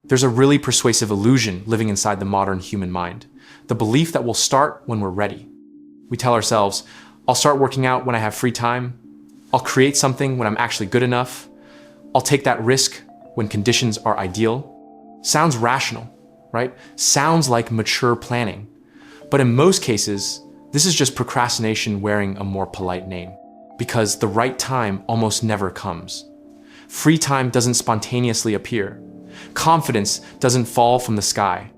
There's a really persuasive illusion living inside the modern human mind, the belief that we'll start when we're ready. We tell ourselves, I'll start working out when I have free time. I'll create something when I'm actually good enough. I'll take that risk when conditions are ideal. Sounds rational, right? Sounds like mature planning. But in most cases, this is just procrastination wearing a more polite name, because the right time almost never comes. Free time doesn't spontaneously appear. Confidence doesn't fall from the sky.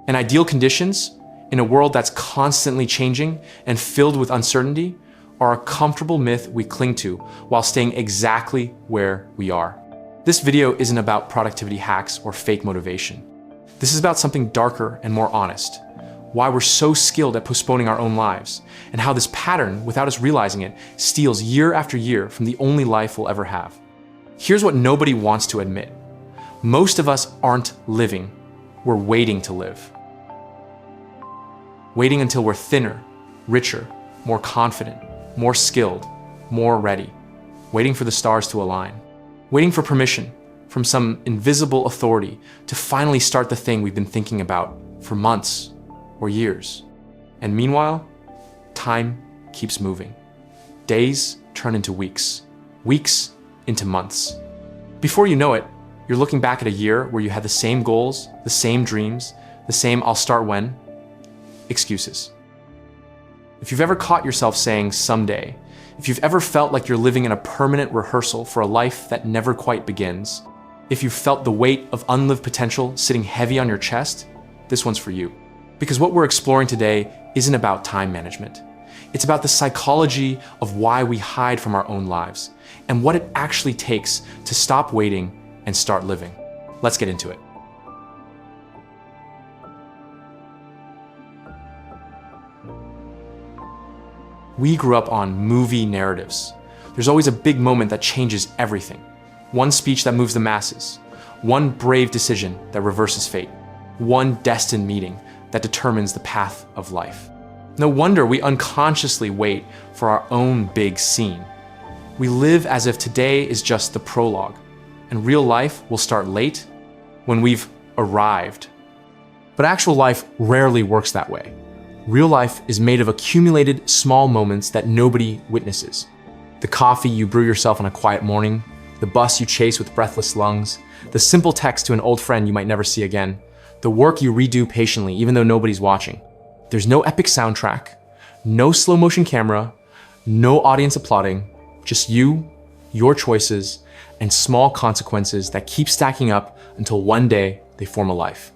And ideal conditions, in a world that's constantly changing and filled with uncertainty, are a comfortable myth we cling to while staying exactly where we are. This video isn't about productivity hacks or fake motivation. This is about something darker and more honest. Why we're so skilled at postponing our own lives, and how this pattern, without us realizing it, steals year after year from the only life we'll ever have. Here's what nobody wants to admit. Most of us aren't living, we're waiting to live. Waiting until we're thinner, richer, more confident, more skilled, more ready. Waiting for the stars to align. Waiting for permission from some invisible authority to finally start the thing we've been thinking about for months or years. And meanwhile, time keeps moving. Days turn into weeks, weeks into months. Before you know it, you're looking back at a year where you had the same goals, the same dreams, the same I'll start when excuses. If you've ever caught yourself saying someday, if you've ever felt like you're living in a permanent rehearsal for a life that never quite begins, if you've felt the weight of unlived potential sitting heavy on your chest, this one's for you. Because what we're exploring today isn't about time management. It's about the psychology of why we hide from our own lives and what it actually takes to stop waiting and start living. Let's get into it. We grew up on movie narratives. There's always a big moment that changes everything. One speech that moves the masses. One brave decision that reverses fate. One destined meeting that determines the path of life. No wonder we unconsciously wait for our own big scene. We live as if today is just the prologue, and real life will start late when we've arrived. But actual life rarely works that way. Real life is made of accumulated small moments that nobody witnesses. The coffee you brew yourself on a quiet morning, the bus you chase with breathless lungs, the simple text to an old friend you might never see again, the work you redo patiently even though nobody's watching. There's no epic soundtrack, no slow motion camera, no audience applauding, just you, your choices, and small consequences that keep stacking up until one day they form a life.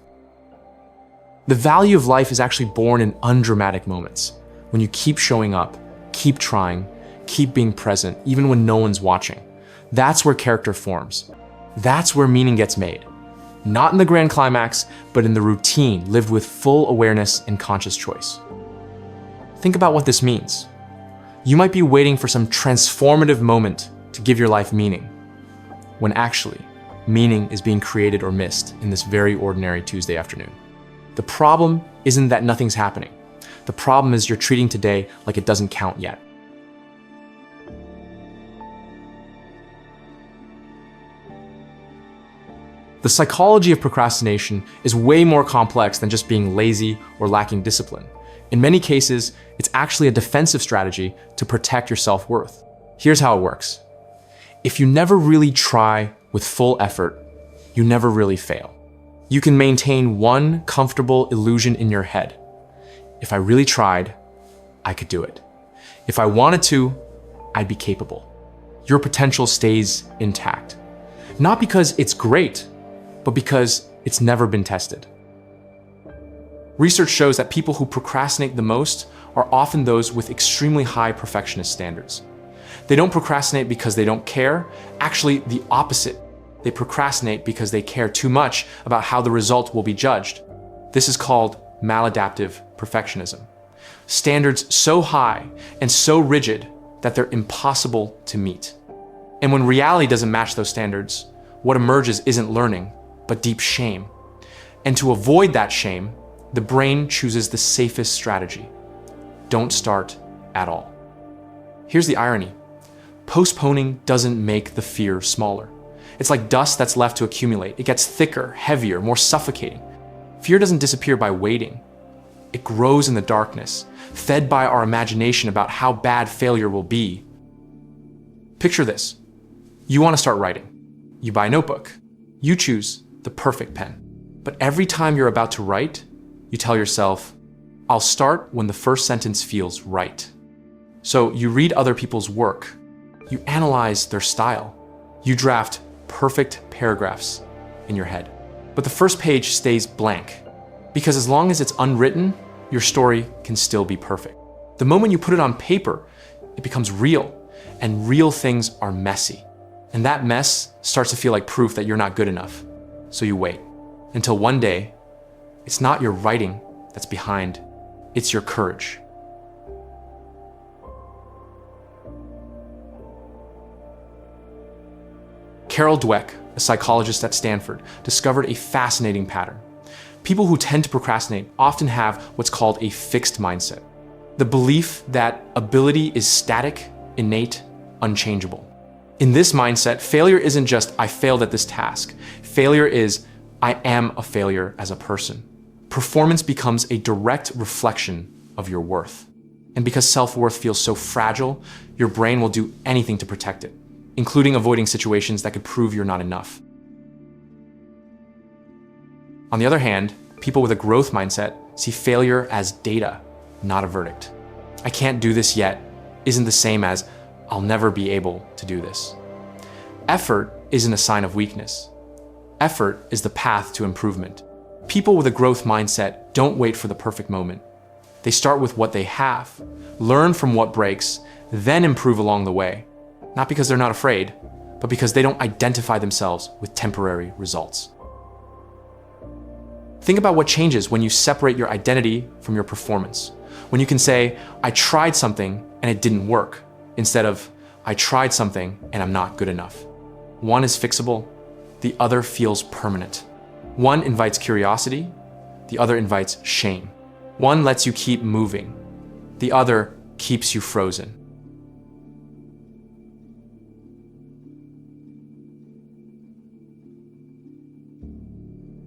The value of life is actually born in undramatic moments, when you keep showing up, keep trying, keep being present, even when no one's watching. That's where character forms. That's where meaning gets made. Not in the grand climax, but in the routine lived with full awareness and conscious choice. Think about what this means. You might be waiting for some transformative moment to give your life meaning, when actually, meaning is being created or missed in this very ordinary Tuesday afternoon. The problem isn't that nothing's happening. The problem is you're treating today like it doesn't count yet. The psychology of procrastination is way more complex than just being lazy or lacking discipline. In many cases, it's actually a defensive strategy to protect your self-worth. Here's how it works. If you never really try with full effort, you never really fail. You can maintain one comfortable illusion in your head. If I really tried, I could do it. If I wanted to, I'd be capable. Your potential stays intact. Not because it's great, but because it's never been tested. Research shows that people who procrastinate the most are often those with extremely high perfectionist standards. They don't procrastinate because they don't care, actually the opposite. They procrastinate because they care too much about how the result will be judged. This is called maladaptive perfectionism. Standards so high and so rigid that they're impossible to meet. And when reality doesn't match those standards, what emerges isn't learning, but deep shame. And to avoid that shame, the brain chooses the safest strategy. Don't start at all. Here's the irony. Postponing doesn't make the fear smaller. It's like dust that's left to accumulate. It gets thicker, heavier, more suffocating. Fear doesn't disappear by waiting. It grows in the darkness, fed by our imagination about how bad failure will be. Picture this. You want to start writing. You buy a notebook. You choose the perfect pen. But every time you're about to write, you tell yourself, I'll start when the first sentence feels right. So you read other people's work. You analyze their style. You draft perfect paragraphs in your head. But the first page stays blank, because as long as it's unwritten, your story can still be perfect. The moment you put it on paper, it becomes real, and real things are messy. And that mess starts to feel like proof that you're not good enough. So you wait until one day, it's not your writing that's behind, it's your courage. Carol Dweck, a psychologist at Stanford, discovered a fascinating pattern. People who tend to procrastinate often have what's called a fixed mindset. The belief that ability is static, innate, unchangeable. In this mindset, failure isn't just, I failed at this task. Failure is, I am a failure as a person. Performance becomes a direct reflection of your worth. And because self-worth feels so fragile, your brain will do anything to protect it, including avoiding situations that could prove you're not enough. On the other hand, people with a growth mindset see failure as data, not a verdict. I can't do this yet isn't the same as I'll never be able to do this. Effort isn't a sign of weakness. Effort is the path to improvement. People with a growth mindset don't wait for the perfect moment. They start with what they have, learn from what breaks, then improve along the way. Not because they're not afraid, but because they don't identify themselves with temporary results. Think about what changes when you separate your identity from your performance. When you can say, I tried something and it didn't work, instead of, I tried something and I'm not good enough. One is fixable, the other feels permanent. One invites curiosity, the other invites shame. One lets you keep moving, the other keeps you frozen.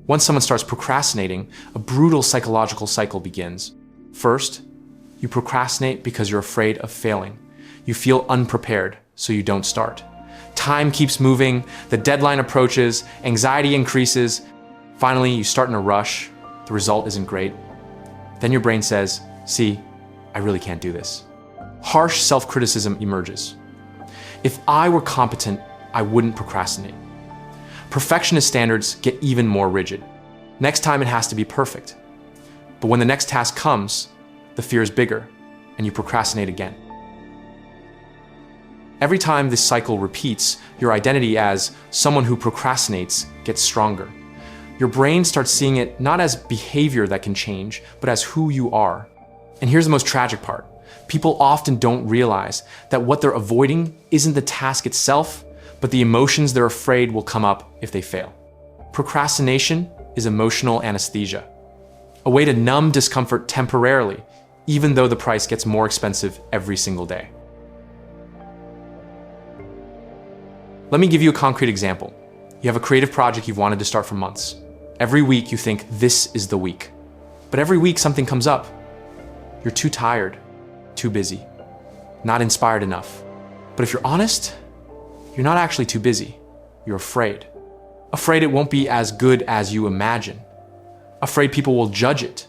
Once someone starts procrastinating, a brutal psychological cycle begins. First, you procrastinate because you're afraid of failing. You feel unprepared, so you don't start. Time keeps moving, the deadline approaches, anxiety increases. Finally, you start in a rush, the result isn't great. Then your brain says, see, I really can't do this. Harsh self-criticism emerges. If I were competent, I wouldn't procrastinate. Perfectionist standards get even more rigid. Next time it has to be perfect. But when the next task comes, the fear is bigger, and you procrastinate again. Every time this cycle repeats, your identity as someone who procrastinates gets stronger. Your brain starts seeing it not as behavior that can change, but as who you are. And here's the most tragic part. People often don't realize that what they're avoiding isn't the task itself, but the emotions they're afraid will come up if they fail. Procrastination is emotional anesthesia, a way to numb discomfort temporarily, even though the price gets more expensive every single day. Let me give you a concrete example. You have a creative project you've wanted to start for months. Every week you think this is the week. But every week something comes up. You're too tired, too busy, not inspired enough. But if you're honest, you're not actually too busy. You're afraid. Afraid it won't be as good as you imagine. Afraid people will judge it.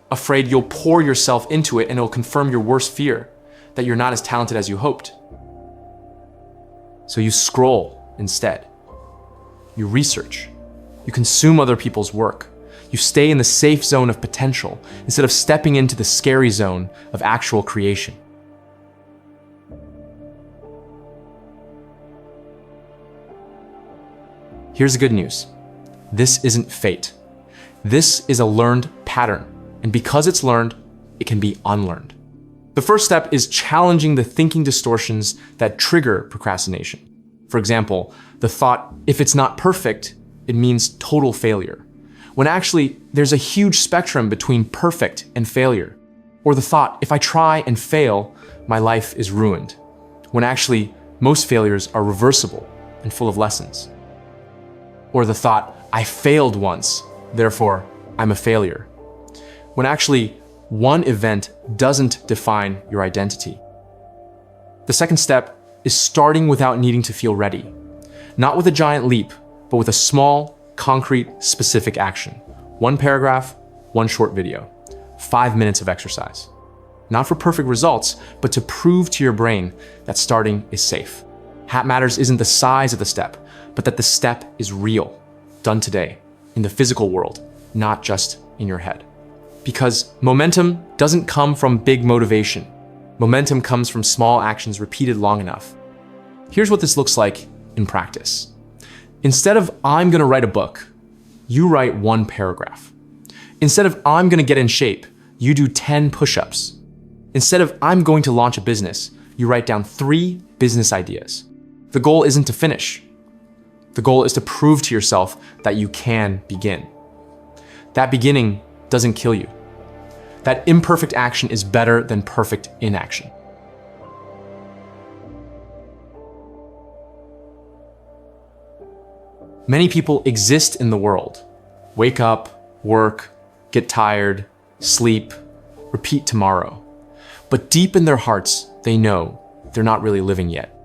Afraid you'll pour yourself into it and it'll confirm your worst fear, that you're not as talented as you hoped. So you scroll instead. You research. You consume other people's work. You stay in the safe zone of potential instead of stepping into the scary zone of actual creation. Here's the good news. This isn't fate. This is a learned pattern. And because it's learned, it can be unlearned. The first step is challenging the thinking distortions that trigger procrastination. For example, the thought, if it's not perfect, it means total failure. When actually, there's a huge spectrum between perfect and failure. Or the thought, if I try and fail, my life is ruined. When actually, most failures are reversible and full of lessons. or the thought, I failed once, therefore I'm a failure. When actually, one event doesn't define your identity. The second step is starting without needing to feel ready. Not with a giant leap, but with a small, concrete, specific action. One paragraph, one short video, 5 minutes of exercise. Not for perfect results, but to prove to your brain that starting is safe. What matters isn't the size of the step, but that the step is real, done today, in the physical world, not just in your head. Because momentum doesn't come from big motivation. Momentum comes from small actions repeated long enough. Here's what this looks like in practice. Instead of I'm gonna write a book, you write 1 paragraph. Instead of I'm gonna get in shape, you do 10 push-ups. Instead of I'm going to launch a business, you write down 3 business ideas. The goal isn't to finish. The goal is to prove to yourself that you can begin. That beginning doesn't kill you. That imperfect action is better than perfect inaction. Many people exist in the world. Wake up, work, get tired, sleep, repeat tomorrow. But deep in their hearts, they know they're not really living yet.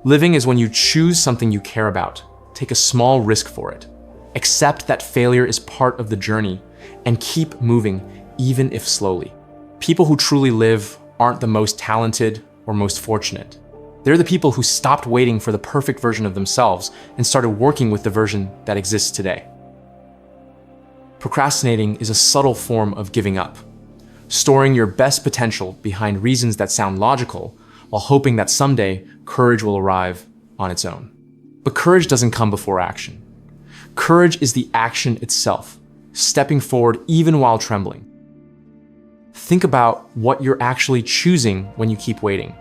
Living is when you choose something you care about, take a small risk for it, accept that failure is part of the journey, and keep moving, even if slowly. People who truly live aren't the most talented or most fortunate. They're the people who stopped waiting for the perfect version of themselves and started working with the version that exists today. Procrastinating is a subtle form of giving up, storing your best potential behind reasons that sound logical while hoping that someday courage will arrive on its own. But courage doesn't come before action. Courage is the action itself, stepping forward even while trembling. Think about what you're actually choosing when you keep waiting.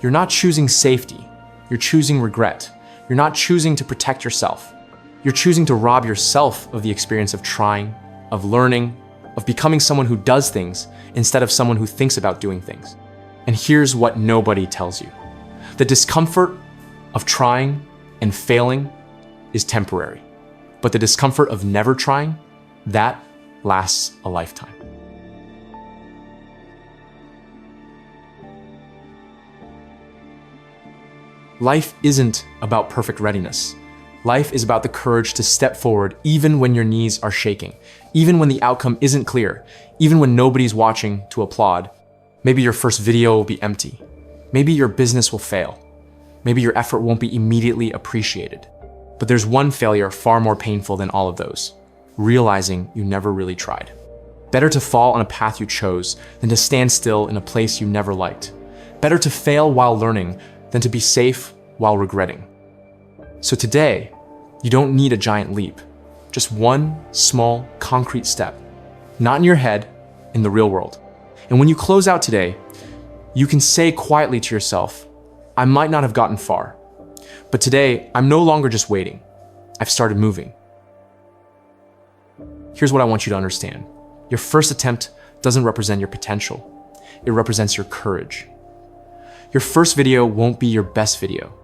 You're not choosing safety. You're choosing regret. You're not choosing to protect yourself. You're choosing to rob yourself of the experience of trying, of learning, of becoming someone who does things instead of someone who thinks about doing things. And here's what nobody tells you. The discomfort of trying and failing is temporary, but the discomfort of never trying, that lasts a lifetime. Life isn't about perfect readiness. Life is about the courage to step forward even when your knees are shaking, even when the outcome isn't clear, even when nobody's watching to applaud. Maybe your first video will be empty. Maybe your business will fail. Maybe your effort won't be immediately appreciated. But there's one failure far more painful than all of those: realizing you never really tried. Better to fall on a path you chose than to stand still in a place you never liked. Better to fail while learning than to be safe while regretting. So today, you don't need a giant leap, just one small, concrete step, not in your head, in the real world. And when you close out today, you can say quietly to yourself, I might not have gotten far, but today I'm no longer just waiting. I've started moving. Here's what I want you to understand. Your first attempt doesn't represent your potential. It represents your courage. Your first video won't be your best video.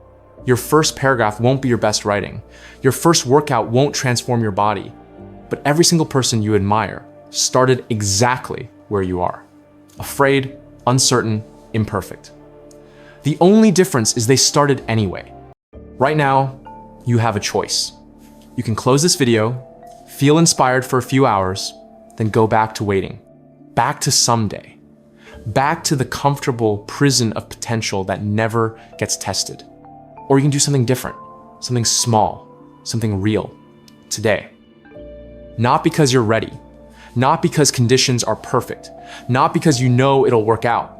Your first paragraph won't be your best writing. Your first workout won't transform your body. But every single person you admire started exactly where you are. Afraid, uncertain, imperfect. The only difference is they started anyway. Right now, you have a choice. You can close this video, feel inspired for a few hours, then go back to waiting, back to someday. Back to the comfortable prison of potential that never gets tested. Or you can do something different, something small, something real, today. Not because you're ready, not because conditions are perfect, not because you know it'll work out,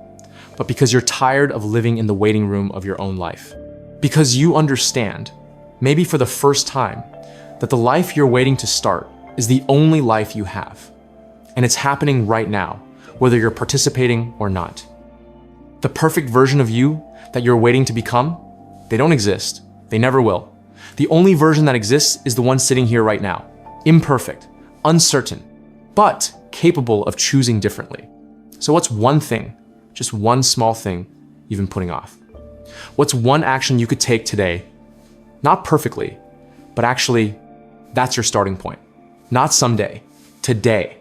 but because you're tired of living in the waiting room of your own life. Because you understand, maybe for the first time, that the life you're waiting to start is the only life you have. And it's happening right now, whether you're participating or not. The perfect version of you that you're waiting to become, they don't exist. They never will. The only version that exists is the one sitting here right now. Imperfect, uncertain, but capable of choosing differently. So what's one thing, just one small thing you've been putting off? What's one action you could take today, not perfectly, but actually That's your starting point. Not someday, today.